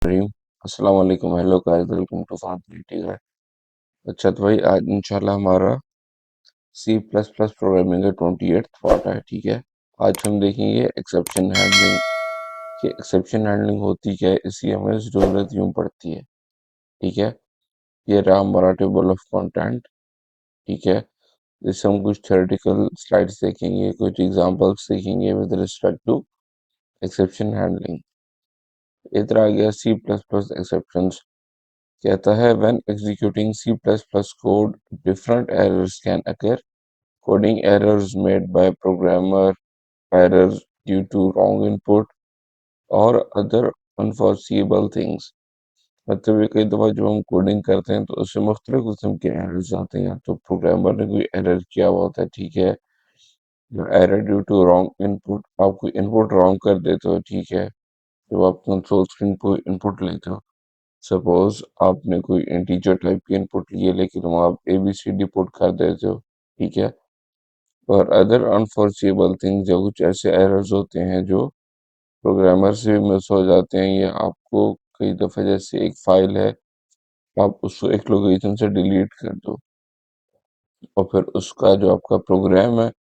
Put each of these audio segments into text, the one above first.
रहीम। अस्सलाम वालेकुम। Hello guys, welcome to fast ठीक है। अच्छा तो भाई आज इंशाल्लाह हमारा सी प्लस प्लस प्रोग्रामिंग का 28th पार्ट है। ठीक है, आज हम देखेंगे एक्सेप्शन हैंडलिंग। कि एक्सेप्शन हैंडलिंग होती क्या है, इसकी हमें ज़रूरत यूँ पड़ती है। ठीक है, ये रहा हमारा टेबल ऑफ कंटेंट। ठीक है, जिससे हम कुछ थ्योरेटिकल स्लाइड्स देखेंगे, कुछ एग्जांपल्स देखेंगे with respect to exception handling. इधर आ गया सी प्लस प्लस एक्सेप्शन। कहता है when executing C++ code, different errors can occur. Coding errors made by programmer, errors due to wrong input or other unforeseeable things. मतलब ये कई दफ़ा जब हम कोडिंग करते हैं तो उसमें मुख्तलिफ किस्म के एरर्स आते हैं। तो प्रोग्रामर ने कोई एरर किया हुआ होता है, ठीक है, या error due to wrong input, आप कोई इनपुट रॉन्ग कर देते हो। ठीक है, जब आप कंसोल स्क्रीन पर इनपुट लेते हो, सपोज आपने कोई इंटीजर टाइप की इनपुट ली है लेकिन वहाँ आप ABCD पुट कर देते हो। ठीक है, और अदर अनफॉरसेबल थिंग्स, या कुछ ऐसे एरर्स होते हैं जो प्रोग्रामर से मिस हो जाते हैं, या आपको कई दफ़ा जैसे एक फाइल है, आप उसको एक लोकेशन से डिलीट कर दो और फिर उसका जो आपका प्रोग्राम है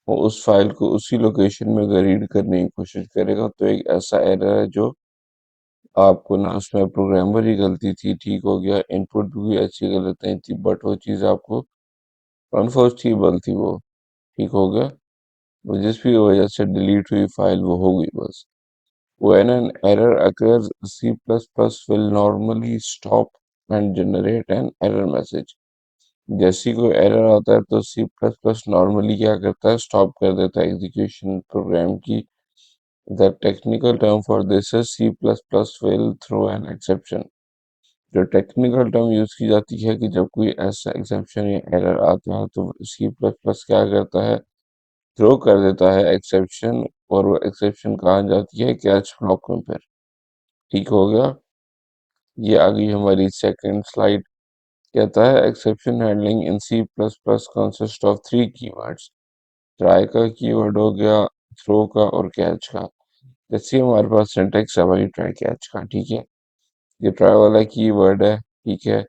वो उस फाइल को उसी लोकेशन में अगर रीड करने की कोशिश करेगा तो एक ऐसा एरर है जो आपको ना, उसमें प्रोग्रामर की गलती थी, ठीक हो गया, इनपुट भी अच्छी गलत नहीं थी, बट वो चीज़ आपको अनफॉर्चेबल थी, वो ठीक हो गया, वो जिस भी वजह से डिलीट हुई फाइल वो हो गई बस। When an error occurs, C++ will normally stop and generate an error message. जैसे ही कोई एरर आता है तो सी प्लस प्लस नॉर्मली क्या करता है, स्टॉप कर देता है एग्जीक्यूशन प्रोग्राम की। The technical term for this is C plus plus will throw an exception. जो टेक्निकल टर्म यूज की जाती है कि जब कोई ऐसा एक्सेप्शन या एरर आता है तो सी प्लस प्लस क्या करता है, थ्रो कर देता है एक्सेप्शन, और वो एक्सेप्शन कहाँ जाती है, कैच ब्लॉक में फिर। ठीक हो गया, ये आ गई हमारी सेकंड स्लाइड। कहता है exception handling in C plus plus consist of three keywords. Try का कीवर्ड हो गया, थ्रो का और कैच का। जैसे हमारे पास सिंटेक्स है भाई ट्राई कैच का। ठीक है, ये ट्राई वाला कीवर्ड है, ठीक है,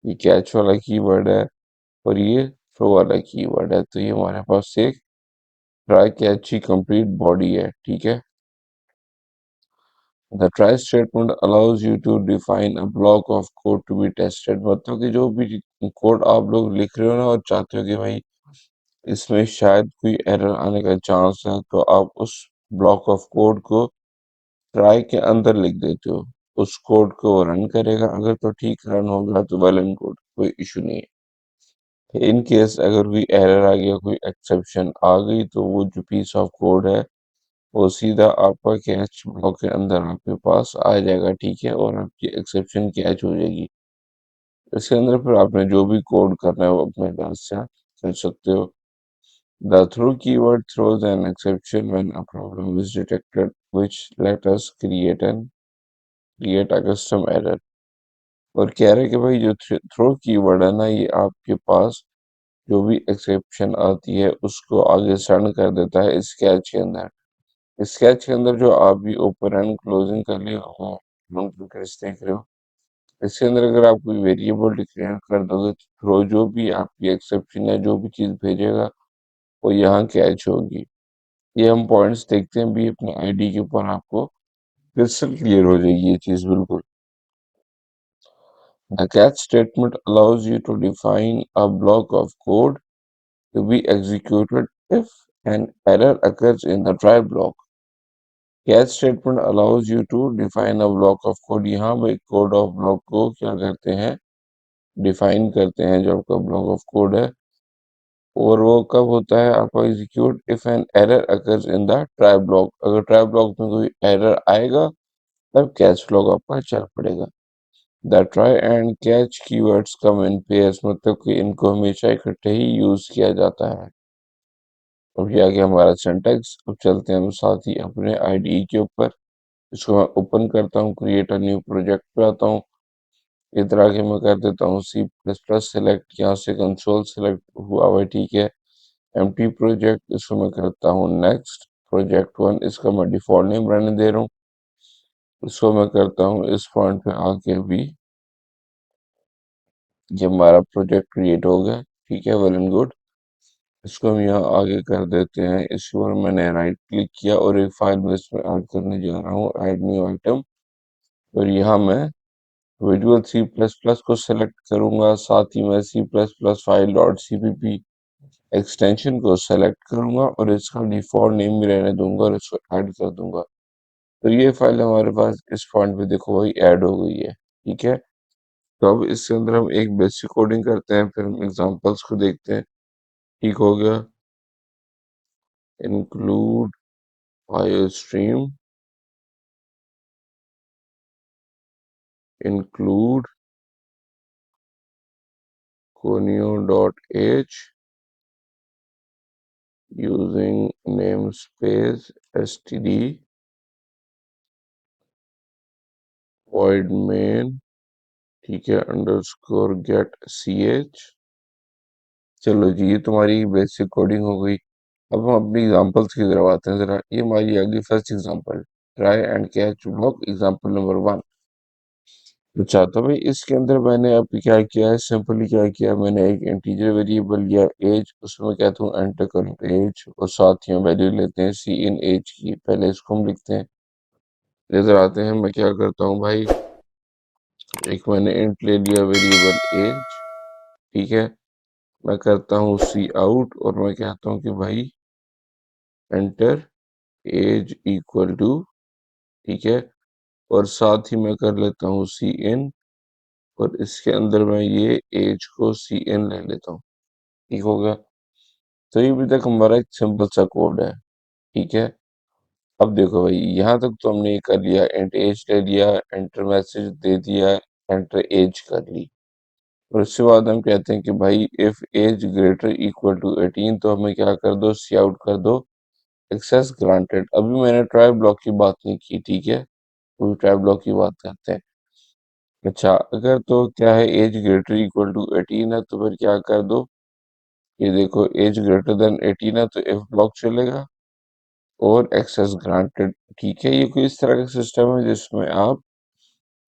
ये कैच वाला कीवर्ड है, और ये थ्रो वाला कीवर्ड है। तो ये हमारे पास एक ट्राई कैच की कंप्लीट बॉडी है। ठीक है, the try statement allows you to define a block of code to be tested. मतलब कि जो भी कोड आप लोग लिख रहे हो ना और चाहते हो कि भाई इसमें शायद कोई एरर आने का चांस है, तो आप उस ब्लॉक ऑफ कोड को ट्राई के अंदर लिख देते हो। उस कोड को रन करेगा, अगर तो ठीक रन होगा तो वेल एंड गुड, कोई इशू नहीं है। इन केस अगर कोई एरर आ गया, कोई एक्सेप्शन आ गई, तो वो जो पीस ऑफ कोड है वो सीधा आपका कैच ब्लॉक के अंदर आपके पास आ जाएगा। ठीक है, और आपकी एक्सेप्शन कैच हो जाएगी। इसके अंदर फिर आपने जो भी कोड करना है वो अपने हिसाब से कर सकते हो। The through keyword throws an exception when a problem is detected, which let us create a custom error। और कह रहे हैं कि भाई जो थ्रो कीवर्ड है ना, ये आपके पास जो भी एक्सेप्शन आती है उसको आगे सेंड कर देता है इस कैच के अंदर। इस कैच के अंदर जो आप भी ओपन एंड क्लोजिंग कर ले हो, देख रहे हो, इसके अंदर अगर आप कोई वेरिएबल डिक्लेयर कर दोगे तो थ्रो जो भी आपकी एक्सेप्शन है, जो भी चीज़ भेजेगा वो यहाँ कैच होगी। ये हम पॉइंट्स देखते हैं भी अपने आईडी के ऊपर, आपको क्रिस्टल क्लियर हो जाएगी ये चीज बिल्कुल। The catch statement allows you to define a block of code to be executed if an error occurs in the try block. Catch statement allows you to define a block of code। यहाँ पे code of block को क्या करते हैं, define करते हैं जो आपका ब्लॉक ऑफ कोड है। और वो कब होता है आपका execute, if an error occurs in the try block. अगर ट्राई ब्लॉक में कोई एरर आएगा तब कैच फ्लॉग आपका चल पड़ेगा। The try and catch keywords come in pairs, मतलब कि इनको हमेशा इकट्ठे ही यूज किया जाता है। अब ये आ गया हमारा सिंटेक्स। अब चलते हैं हम साथ ही अपने आईडीई के ऊपर। इसको मैं ओपन करता हूँ, क्रिएट अ न्यू प्रोजेक्ट पे आता हूँ। इधर आके मैं कर देता हूँ सी प्लस प्लस सेलेक्ट, यहाँ से कंसोल सेलेक्ट हुआ हुआ है। ठीक है, एम्प्टी प्रोजेक्ट, इसको मैं करता हूँ नेक्स्ट। प्रोजेक्ट 1 इसका मैं डिफॉल्ट नेम रहने दे रहा हूँ। इसको मैं करता हूँ इस पॉइंट पे आके भी, ये हमारा प्रोजेक्ट क्रिएट हो गया, ठीक है, वेल एंड गुड। इसको हम यहाँ आगे कर देते हैं। इस पर मैंने राइट क्लिक किया और एक फाइल में इसमें ऐड करने जा रहा हूँ, ऐड न्यू आइटम। और यहाँ मैं विजुअल सी प्लस प्लस को सेलेक्ट करूंगा, साथ ही मैं C plus plus file dot CPP extension को सेलेक्ट करूंगा और इसका डिफॉल्ट नेम भी रहने दूंगा और इसको ऐड कर दूंगा। तो ये फाइल हमारे पास इस पॉइंट पे देखो भाई ऐड हो गई है, ठीक है। तो अब इसके अंदर हम एक बेसिक कोडिंग करते हैं, फिर हम एग्जांपल्स को देखते हैं। ठीक हो गया। Include file stream, include conio dot h using namespace std void main, ठीक है, अंडरस्कोर गेट ch। चलो जी, ये तुम्हारी बेसिक कोडिंग हो गई। अब हम अपनी एग्जांपल्स की तरफ आते हैं जरा। ये हमारी अगली first example, try and catch block example number 1। अच्छा, तो भाई इसके अंदर मैंने अब क्या किया है, सिंपली क्या किया, मैंने एक इंटीजर वेरिएबल लिया एज, उसमें कहता हूँ एंटर करो एज, और साथ ही हम वैल्यू लेते हैं सी इन एज की। पहले इसको हम लिखते हैं, इधर आते हैं। मैं क्या करता हूँ भाई, एक मैंने इंट ले लिया वेरिएबल एज, ठीक है। मैं करता हूँ सी आउट और मैं कहता हूँ कि भाई एंटर एज इक्वल टू, ठीक है, और साथ ही मैं कर लेता हूँ सी इन, और इसके अंदर मैं ये एज को सी इन ले लेता हूँ। ठीक हो गया। तो ये अभी तक हमारा एक सिंपल सा कोड है, ठीक है। अब देखो भाई, यहाँ तक तो हमने ये कर लिया, एंट एज ले लिया, एंटर मैसेज दे दिया, एंटर एज कर ली। और उसके बाद हम कहते हैं कि भाई if age greater equal to 18, तो हमें क्या कर दो, सी आउट कर दो एक्सेस ग्रांटेड। अभी मैंने ट्राई ब्लॉक की बात नहीं की, ठीक है, अभी ट्राई ब्लॉक की बात करते हैं। अच्छा, अगर तो क्या है, एज ग्रेटर इक्वल टू 18 है, तो फिर क्या कर दो, ये देखो एज ग्रेटर देन 18 है तो इफ ब्लॉक चलेगा और एक्सेस ग्रांटेड, ठीक है। ये कोई इस तरह का सिस्टम है जिसमें आप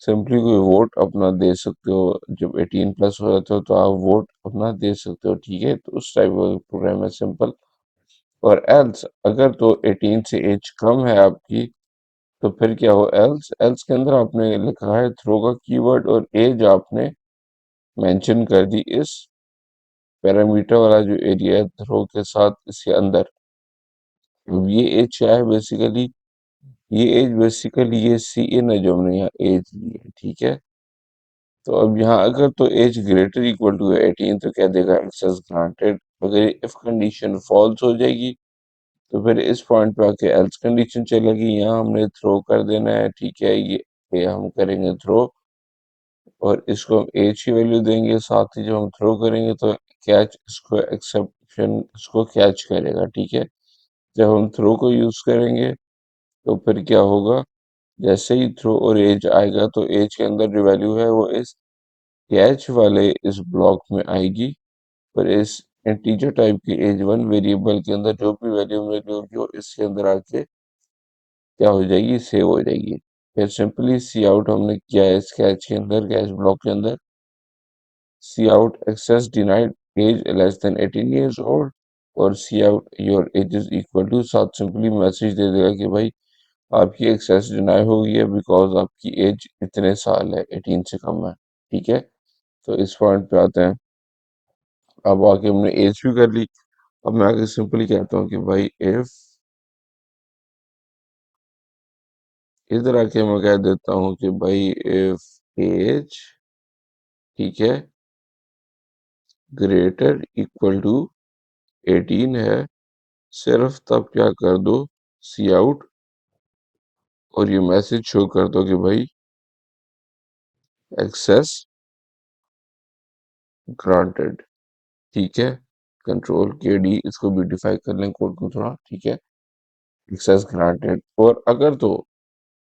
सिंपली कोई वोट अपना दे सकते हो। जब 18 प्लस हो जाते हो तो आप वोट अपना दे सकते हो, ठीक है। तो उस टाइप का प्रोग्राम है, सिंपल। और एल्स, अगर तो 18 से एज कम है आपकी, तो फिर क्या हो, एल्स, एल्स के अंदर आपने लिखा है थ्रो का कीवर्ड और एज आपने मेंशन कर दी इस पैरामीटर वाला जो एरिया है थ्रो के साथ, इसके अंदर। अब ये एज क्या है बेसिकली, ये एज बेसिकली ये सी इन है जो हमने यहाँ एज ली है, ठीक है। तो अब यहाँ अगर तो एज ग्रेटर इक्वल टू 18, तो क्या देगा, एक्सेस ग्रांटेड। अगर इफ कंडीशन फॉल्स हो जाएगी, तो फिर इस पॉइंट पे आके एल्स कंडीशन चलेगी, यहाँ हमने थ्रो कर देना है, ठीक है। ये हम करेंगे थ्रो, और इसको हम एज की वैल्यू देंगे, साथ ही जब हम थ्रो करेंगे तो कैच इसको एक्सेप्शन इसको कैच करेगा, ठीक है। जब हम थ्रो को यूज करेंगे तो फिर क्या होगा, जैसे ही थ्रो और एज आएगा तो एज के अंदर जो वैल्यू है वो इस कैच वाले इस ब्लॉक में आएगी। पर इस इंटीजर टाइप की एज वन वेरिएबल के अंदर जो भी वैल्यू मिली होगी वो इसके अंदर आके क्या हो जाएगी, सेव हो जाएगी। फिर सिंपली सी आउट हमने किया है इस कैच के अंदर, कैच ब्लॉक के अंदर, cout access denied age less than 18 years old, और cout your age is equal to, साथ सिंपली मैसेज दे देगा कि भाई आपकी एक्सेस डिनाई हो गई है बिकॉज आपकी एज इतने साल है, 18 से कम है, ठीक है। तो इस पॉइंट पे आते हैं। अब आके हमने एज भी कर ली। अब मैं आगे सिंपली कहता हूँ कि भाई इफ, इधर आके मैं कह देता हूँ कि भाई इफ एज, ठीक है, ग्रेटर इक्वल टू 18 है, सिर्फ तब क्या कर दो, सी आउट, और ये मैसेज शो कर दो कि भाई एक्सेस ग्रांटेड, ठीक है। कंट्रोल के डी, इसको ब्यूटिफाई कर लें कोड को थोड़ा, ठीक है। Access granted. और अगर तो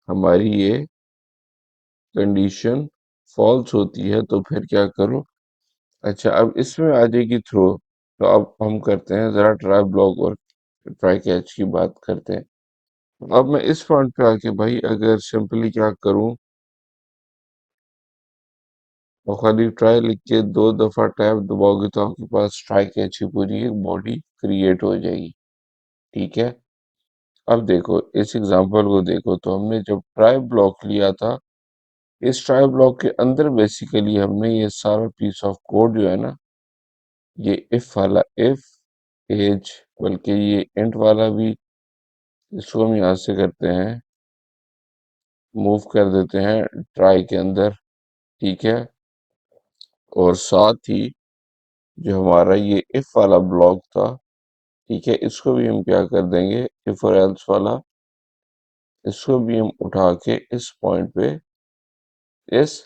हमारी ये कंडीशन फॉल्स होती है तो फिर क्या करो, अच्छा अब इसमें आ जाएगी थ्रो। तो अब हम करते हैं जरा ट्राई ब्लॉक और ट्राई कैच की बात करते हैं। अब मैं इस पॉइंट पे आके भाई अगर सिंपली क्या करूं और खाली ट्राई लिख के 2 दफा टैब दबाओगे तो आपके पास ट्राई कैच की पूरी एक बॉडी क्रिएट हो जाएगी। ठीक है। अब देखो इस एग्जांपल को देखो तो हमने जब ट्राई ब्लॉक लिया था, इस ट्राई ब्लॉक के अंदर बेसिकली हमने ये सारा पीस ऑफ कोड जो है ना, ये इफ वाला इफ एज, बल्कि ये इंट वाला भी, इसको हम यहाँ से करते हैं मूव कर देते हैं ट्राई के अंदर। ठीक है। और साथ ही जो हमारा ये इफ वाला ब्लॉक था, ठीक है, इसको भी हम क्या कर देंगे, इफ और एल्स वाला, इसको भी हम उठा के इस पॉइंट पे इस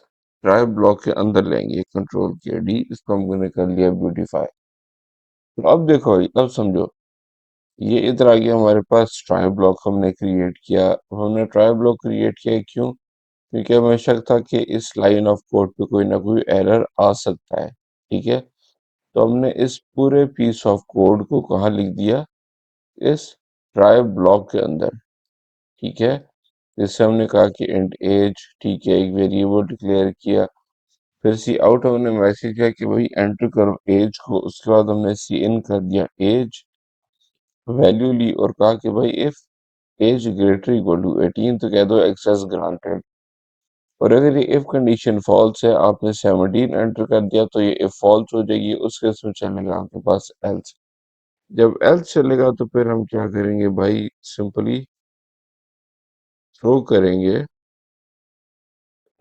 ट्राई ब्लॉक के अंदर लेंगे, कंट्रोल किया डी, इसको हमने कर लिया ब्यूटीफाई। तो अब देखो अब समझो, ये इधर आ गया हमारे पास ट्राई ब्लॉक हमने क्रिएट किया। हमने ट्राई ब्लॉक क्रिएट किया क्यों? क्योंकि हमें शक था कि इस लाइन ऑफ कोड पे कोई ना कोई एरर आ सकता है। ठीक है। तो हमने इस पूरे पीस ऑफ कोड को कहाँ लिख दिया, इस ट्राई ब्लॉक के अंदर। ठीक है। जैसे हमने कहा कि इंट एज, ठीक है, एक वेरिएबल डिक्लेयर किया, फिर सी आउट हमने मैसेज किया कि भाई एंटर करो एज को, उसके बाद हमने सी इन कर दिया एज, वैल्यू ली और कहा कि भाई if age greater equal to 18 तो कह दो एक्सेस ग्रांटेड। और अगर ये इफ कंडीशन फॉल्स है, आपने 17 एंटर कर दिया, तो ये इफ फॉल्स हो जाएगी, उस केस में चलेगा आपके पास एल्स। जब एल्स चलेगा तो फिर हम क्या करेंगे भाई, सिंपली थ्रो करेंगे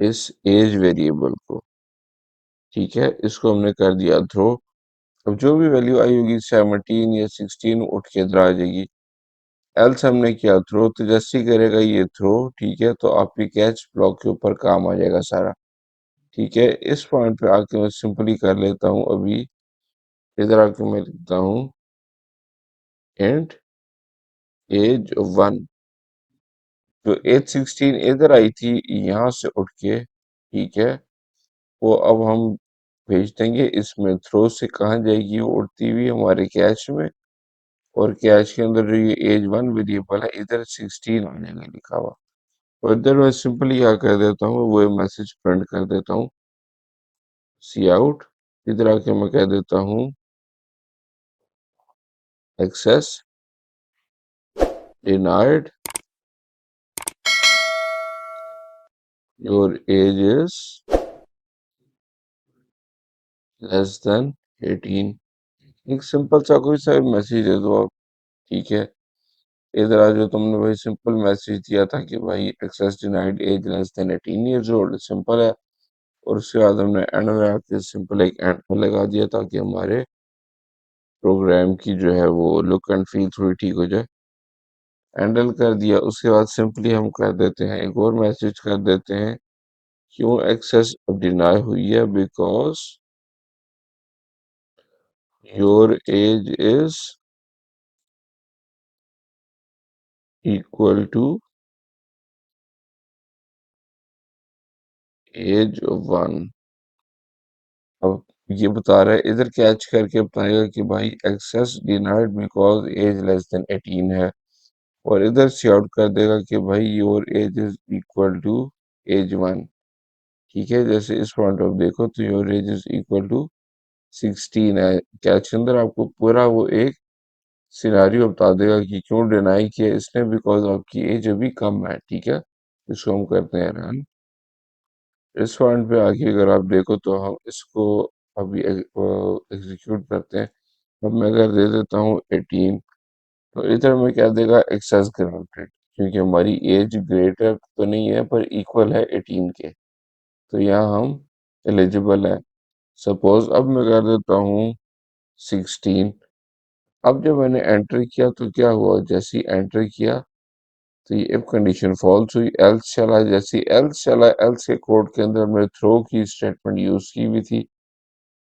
इस एज वेरिएबल को। ठीक है। इसको हमने कर दिया थ्रो। अब जो भी वैल्यू आई होगी 17 या 16 उठ के इधर आ जाएगी। एल्स हमने किया थ्रो, तो जैसे ही करेगा ये थ्रो, ठीक है, तो आपकी कैच ब्लॉक के ऊपर काम आ जाएगा सारा। ठीक है। इस पॉइंट पे आके मैं सिंपली कर लेता हूँ अभी, इधर आके मैं लिखता हूँ इंट एज 1। जो एज 16 इधर आई थी यहाँ से उठ के, ठीक है, वो अब हम भेज देंगे इसमें, थ्रो से कहाँ जाएगी, वो उड़ती हुई हमारे कैश में, और कैश के अंदर जो ये एज 1 वेरिएबल है, इधर 16 आ जाएगा लिखा हुआ। और इधर मैं सिंपली क्या कर देता हूँ, वो मैसेज प्रिंट कर देता हूँ, सी आउट। इधर आके मैं कह देता हूँ access denied, your age is less than 18। एक सिंपल सा कोई सा मैसेज दे दो आप। ठीक है। इधर आ जो तुमने भाई सिंपल मैसेज दिया था कि भाई access denied age less than 18 years old, simple है। और उसके बाद हमने एंड में आके सिंपल एक एंड लगा दिया ताकि हमारे प्रोग्राम की जो है वो लुक एंड फील थोड़ी ठीक हो जाए। हैंडल कर दिया। उसके बाद सिंपली हम कर देते हैं, एक और मैसेज कर देते हैं, क्यों एक्सेस डिनाई हुई है, because your age is equal to age 1। अब ये बता रहा है, इधर कैच करके बताएगा कि भाई access denied because age less than 18 है, और इधर से आउट कर देगा कि भाई your age is equal to age 1। ठीक है। जैसे इस पॉइंट ऑफ देखो तो your age is equal to 16 है। कैच के अंदर आपको पूरा वो एक सिनारियो बता देगा कि क्यों डिनाई किया इसने, बिकॉज आपकी एज अभी कम है। ठीक है। इसको हम करते हैं रन। इस पॉइंट पे आके अगर आप देखो तो हम इसको अभी एग्जीक्यूट करते हैं। अब मैं अगर दे देता हूँ 18, तो इधर में क्या देगा, एक्सेस ग्रांटेड, क्योंकि हमारी एज ग्रेटर तो नहीं है पर इक्वल है 18 के, तो यहाँ हम एलिजिबल है। सपोज अब मैं कर देता हूँ 16। अब जब मैंने एंटर किया तो क्या हुआ, जैसे ही एंटर किया तो ये इफ कंडीशन फॉल्स हुई, एल्स चला, जैसे एल्स चला, एल्स के कोड के अंदर मैंने थ्रो की स्टेटमेंट यूज की हुई थी।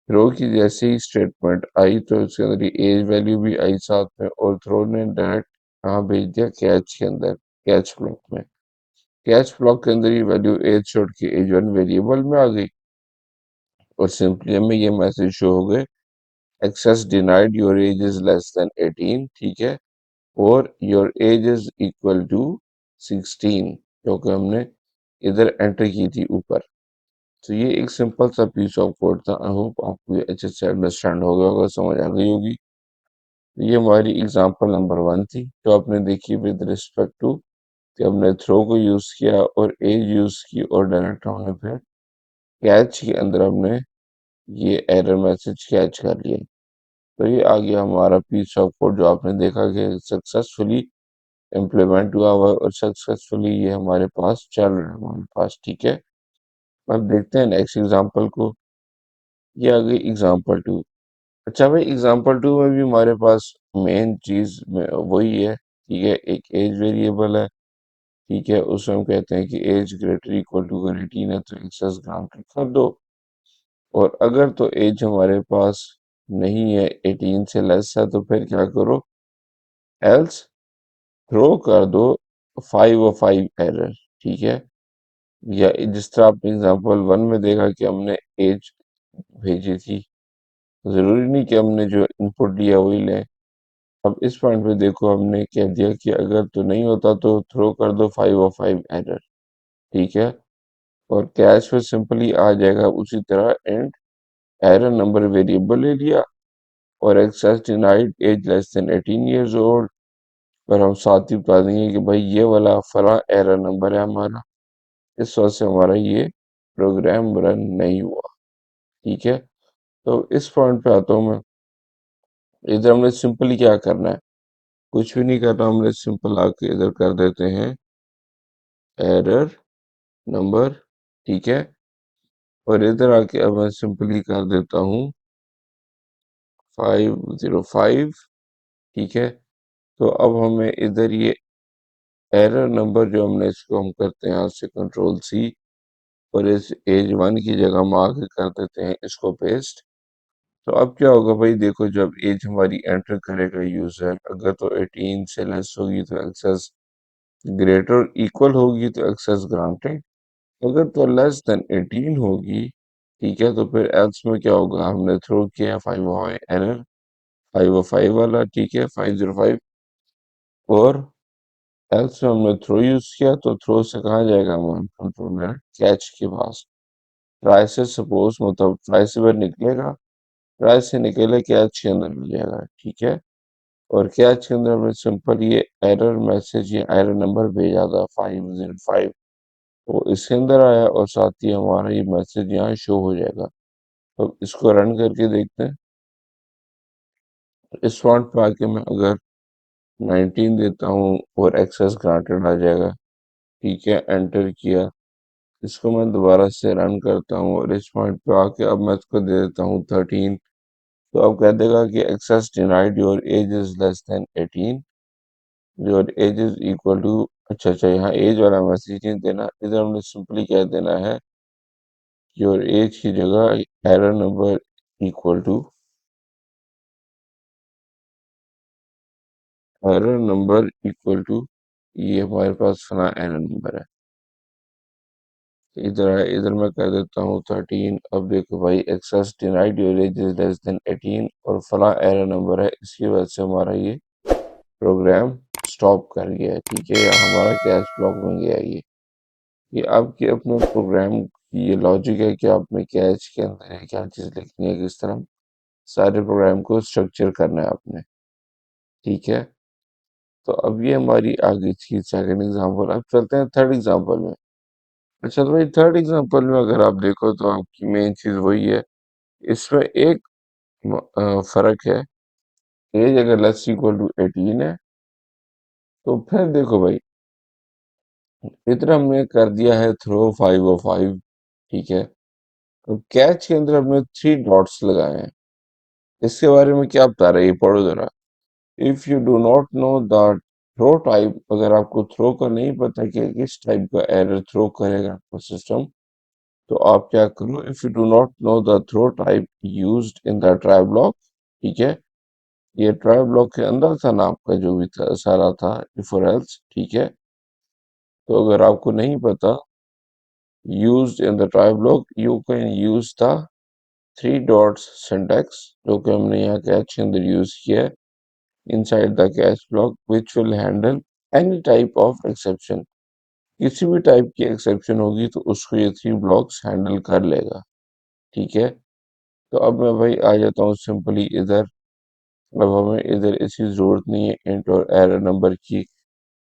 थ्रो की जैसे ही स्टेटमेंट आई तो उसके अंदर एज वैल्यू भी आई साथ में, और थ्रो ने डायरेक्ट कहाँ भेज दिया, कैच के अंदर, कैच ब्लॉक में। कैच ब्लॉक के अंदर ये वैल्यू एज छोड़ के एज 1 वेरिएबल में आ गई, और सिंपली हमें ये मैसेज शो हो गए, access denied, your age is less than 18। ठीक है। और your age is equal to 16, क्योंकि हमने इधर एंटर की थी ऊपर। तो ये एक सिंपल सा पीस ऑफ कोड था। आई होप आपको ये अच्छे से अंडरस्टैंड हो गया होगा, समझ आ गई होगी। ये हमारी एग्जांपल नंबर 1 थी जो आपने देखी विद रिस्पेक्ट टू कि हमने थ्रो को यूज किया और एज यूज की और डायरेक्ट हमने फिर कैच के अंदर हमने ये एरर मैसेज कैच कर लिया। तो ये आ गया हमारा पीस ऑफ कोड जो आपने देखा कि सक्सेसफुली इम्प्लीमेंट हुआ हुआ है और सक्सेसफुली ये हमारे पास चल रहा है हमारे पास, ठीक है। अब देखते हैं नेक्स्ट एग्जांपल को। ये आ गई एग्जांपल 2। अच्छा भाई, एग्जांपल 2 में भी हमारे पास मेन चीज में वही है, ठीक है। एक एज वेरिएबल है, ठीक है। उसमें हम कहते हैं कि एज ग्रेटर इक्वल टू 18 है तो एक्सेस ग्रांटेड कर दो। और अगर तो एज हमारे पास नहीं है, 18 से लेस है, तो फिर क्या करो, एल्स थ्रो कर दो 505 एरर, ठीक है। या जिस तरह आपने एग्जांपल 1 में देखा कि हमने एज भेजी थी, जरूरी नहीं कि हमने जो इनपुट दिया वही लें। अब इस पॉइंट पे देखो, हमने कह दिया कि अगर तो नहीं होता तो थ्रो कर दो 505 एरर, ठीक है। और कैश में सिंपली आ जाएगा उसी तरह एंड एरर नंबर वेरिएबल ले लिया और access denied age less than 18 years old. और हम साथ ही बता देंगे कि भाई ये वाला फला एरर नंबर है हमारा, इस वजह से हमारा ये प्रोग्राम रन नहीं हुआ, ठीक है। तो इस पॉइंट पे आता हूँ मैं। इधर हमने सिंपली क्या करना है, कुछ भी नहीं करना, हमने सिंपल आके इधर कर देते हैं एरर नंबर, ठीक है। और इधर आके अब मैं सिंपली कर देता हूँ 505, ठीक है। तो अब हमें इधर ये एरर नंबर जो हमने, इसको हम करते हैं यहाँ से कंट्रोल सी और इस एज 1 की जगह हम आगे कर देते हैं इसको पेस्ट। तो अब क्या होगा भाई, देखो जब एज हमारी एंटर करेगा यूजर, अगर तो 18 से लेस होगी तो एक्सेस ग्रेटर इक्वल होगी तो एक्सेस ग्रांटेड। अगर तो लेस देन 18 होगी, ठीक है, तो फिर एल्स में क्या होगा, हमने थ्रो किया 5 एरर 505 वाला, ठीक है, 505। और एल्स में हमने थ्रो यूज किया तो थ्रो से कहाँ जाएगा हमारा कंट्रोलर, कैच के पास। ट्राई से सपोज मतलब ट्राई से बाहर निकलेगा, ट्राई से निकले कैच के अंदर मिल जाएगा, ठीक है। और कैच के अंदर हमने सिंपल ये एरर मैसेज, ये एरर नंबर भेजा था 505, वो इसके अंदर आया और साथ ही हमारा ये मैसेज यहाँ शो हो जाएगा। तो इसको रन करके देखते हैं। इस फॉन्ट पे आके मैं अगर 19 देता हूँ और एक्सेस ग्रांटेड आ जाएगा, ठीक है, एंटर किया। इसको मैं दोबारा से रन करता हूँ और इस पॉइंट पे आके अब मैं इसको दे देता हूँ 13। तो अब कह देगा कि access denied, your age is less than 18, your age is equal to. अच्छा, यहाँ एज वाला मैसेज नहीं देना, इधर हमने सिंपली कह देना है योर एज की जगह error number equal to, error number equal to, ये हमारे पास फला एरर नंबर है। इधर है, इधर मैं कर देता हूँ 13। अब देखो भाई, access denied your age is less than 18 और फला एरर नंबर है, इसकी वजह से हमारा ये प्रोग्राम स्टॉप कर गया है, ठीक है, या हमारा कैश ब्लॉक में गया है ये आपके अपने प्रोग्राम की ये लॉजिक है कि आपने कैश के अंदर है क्या चीज़ लिखनी है, किस तरह सारे प्रोग्राम को स्ट्रक्चर करना है आपने, ठीक है। तो अब ये हमारी आगे थी सेकंड एग्जांपल। अब चलते हैं थर्ड एग्जांपल में। अच्छा, तो भाई थर्ड एग्जांपल में अगर आप देखो तो आपकी मेन चीज वही है। इसमें एक फर्क है, एज अगर लेस इक्वल टू 18 है तो फिर देखो भाई, इतना हमने कर दिया है थ्रो 505, ठीक है। तो कैच के अंदर हमने 3 डॉट्स लगाए हैं। इसके बारे में क्या बता रहा है, ये पढ़ो जरा। If you do not know the throw type, अगर आपको थ्रो का नहीं पता कि किस टाइप का एरर थ्रो करेगा आपका सिस्टम, तो आप क्या करो, if you do not know the throw type used in the try block, ठीक है। ये ट्राई ब्लॉक के अंदर था ना आपका जो भी था सारा था इफ और एल्स, ठीक है। तो अगर आपको नहीं पता used in the try block, you can use the 3 dots syntax जो कि हमने यहाँ कैच के अंदर यूज किया है। inside the catch block which will handle any type of exception। किसी भी टाइप की एक्सेप्शन होगी तो उसको ये थ्री ब्लॉक्स हैंडल कर लेगा। ठीक है, तो अब मैं भाई आ जाता हूँ सिंपली इधर। अब हमें इधर इसकी जरूरत नहीं है इंट और एरर नंबर की,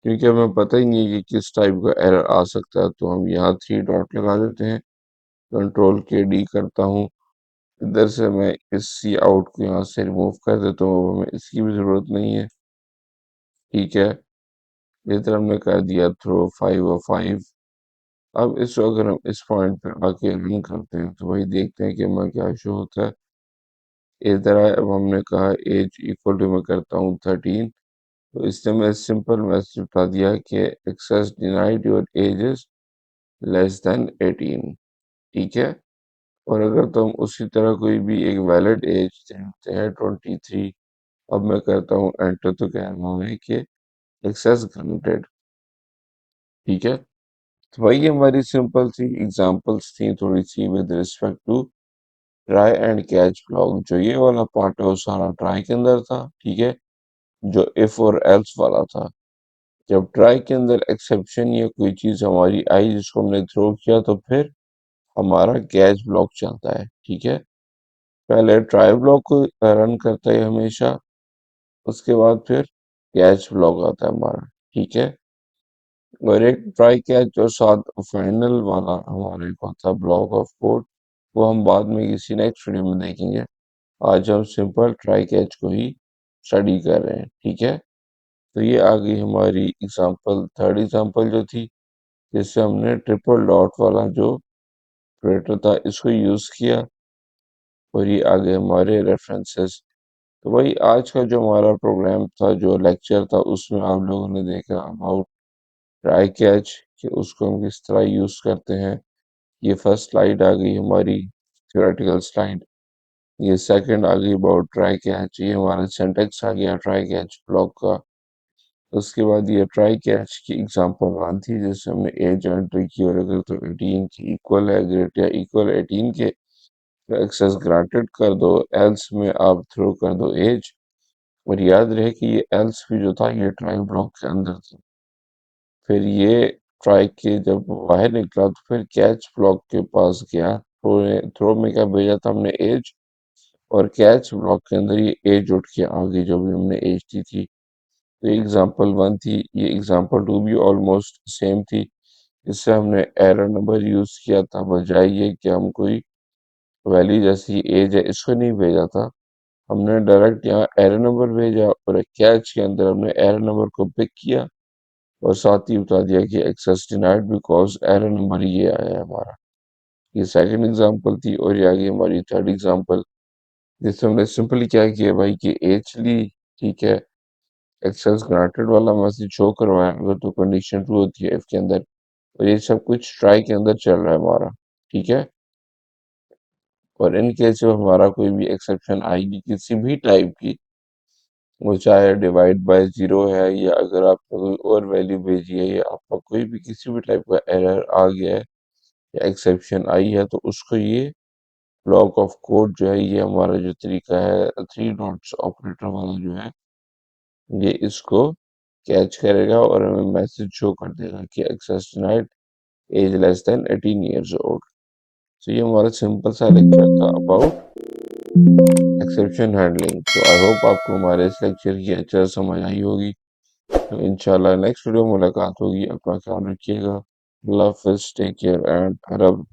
क्योंकि हमें पता ही नहीं है कि किस टाइप का एरर आ सकता है। तो हम यहाँ थ्री डॉट लगा देते हैं, कंट्रोल के डी करता हूँ। इधर से मैं इस सी आउट को यहाँ से रिमूव कर देता हूँ, अब हमें इसकी भी जरूरत नहीं है। ठीक है, इधर हमने कर दिया थ्रो 5 और 5। अब इसको अगर हम इस पॉइंट पे आके रन करते हैं तो वही देखते हैं कि हमें क्या शो होता है। इधर आए, अब हमने कहा एज इक्वल टू मैं करता हूँ 13, तो इससे मैं सिंपल मैसेज बता दिया कि access denied, your age is less than 18। ठीक है, और अगर तुम उसी तरह कोई भी एक वैलिड एज देते हैं 23, अब मैं करता हूँ एंटर, तो कह रहा है कि एक्सेस ग्रांटेड। ठीक है, तो वही हमारी सिंपल सी एग्जांपल्स थी थोड़ी सी with respect to try and catch block. जो ये वाला पार्ट है वो सारा ट्राई के अंदर था। ठीक है, जो इफ और एल्स वाला था, जब ट्राई के अंदर एक्सेप्शन या कोई चीज हमारी आई जिसको हमने थ्रो किया तो फिर हमारा कैच ब्लॉक चलता है। ठीक है, पहले ट्राई ब्लॉक को रन करता है हमेशा, उसके बाद फिर कैच ब्लॉक आता है हमारा। ठीक है, और एक ट्राई कैच और साथ फाइनल वाला हमारे को आता है ब्लॉक ऑफ कोड, वो हम बाद में किसी नेक्स्ट वीडियो में देखेंगे। आज हम सिंपल ट्राई कैच को ही स्टडी कर रहे हैं। ठीक है, तो ये आ गई हमारी एग्जांपल, थर्ड एग्जांपल जो थी, जिससे हमने ट्रिपल डॉट वाला जो ऑपरेटर था इसको यूज किया, और ये आ गए हमारे रेफरेंसेस। तो वही आज का जो हमारा प्रोग्राम था, जो लेक्चर था, उसमें आप लोगों ने देखा अबाउट ट्राई कैच कि उसको हम किस तरह यूज करते हैं। ये फर्स्ट स्लाइड आ गई हमारी थ्योरेटिकल स्लाइड। ये सेकंड आ गई अबाउट ट्राई कैच, ये हमारा सिंटेक्स आ गया ट्राई कैच ब्लॉक का। उसके बाद ये ट्राई कैच की एग्जांपल वन थी जिसमें हमने एज एंट्री की, और अगर तो 18 की इक्वल है, ग्रेटर या इक्वल 18 के, तो एक्सेस ग्रांटेड कर दो, एल्स में आप थ्रो कर दो एज। और याद रहे कि ये एल्स भी जो था ये ट्राई ब्लॉक के अंदर था। फिर ये ट्राई के जब बाहर निकला तो फिर कैच ब्लॉक के पास गया, थ्रो में क्या भेजा था हमने एज, और कैच ब्लॉक के अंदर ये एज उठ के आ गई जो भी हमने एज दी थी। तो एग्जाम्पल वन थी, ये एग्जाम्पल टू भी ऑलमोस्ट सेम थी। इससे हमने एरर नंबर यूज किया था, बजाय ये कि हम कोई वैल्यू जैसी एज है इसको नहीं भेजा था, हमने डायरेक्ट यहाँ एरर नंबर भेजा, और कैच के अंदर हमने एरर नंबर को पिक किया और साथ ही बता दिया कि access denied because error number ये आया है हमारा। ये सेकंड एग्जांपल थी, और ये आ गई हमारी थर्ड एग्जांपल, जिसमें हमने सिंपली क्या किया भाई कि एच ली। ठीक है, एक्सेस ग्रांटेड वाला मैसेज शो करवाया अगर तो कंडीशन ट्रू होती है इफ के अंदर, और ये सब कुछ ट्राई के अंदर चल रहा है हमारा। ठीक है, और इन केस में हमारा कोई भी एक्सेप्शन आएगी किसी भी टाइप की, वो चाहे डिवाइड बाय जीरो है, या अगर आपने कोई और वैल्यू भेजी है, या आपका कोई भी किसी भी टाइप का एरर आ गया है या एक्सेप्शन आई है, तो उसको ये ब्लॉक ऑफ कोड जो है, ये हमारा जो तरीका है थ्री डॉट्स ऑपरेटर वाला जो है, ये इसको कैच करेगा और हमें मैसेज शो कर देगा कि access denied, age less than 18 years old. तो ये हमारा सिंपल सा लेक्चर था अबाउट एक्सेप्शन हैंडलिंग। तो आई होप आपको हमारे इस लेक्चर की अच्छा समझ आई होगी। तो इंशाल्लाह नेक्स्ट वीडियो में मुलाकात होगी। अपना ख्याल रखिएगा। Love, take care and Arab.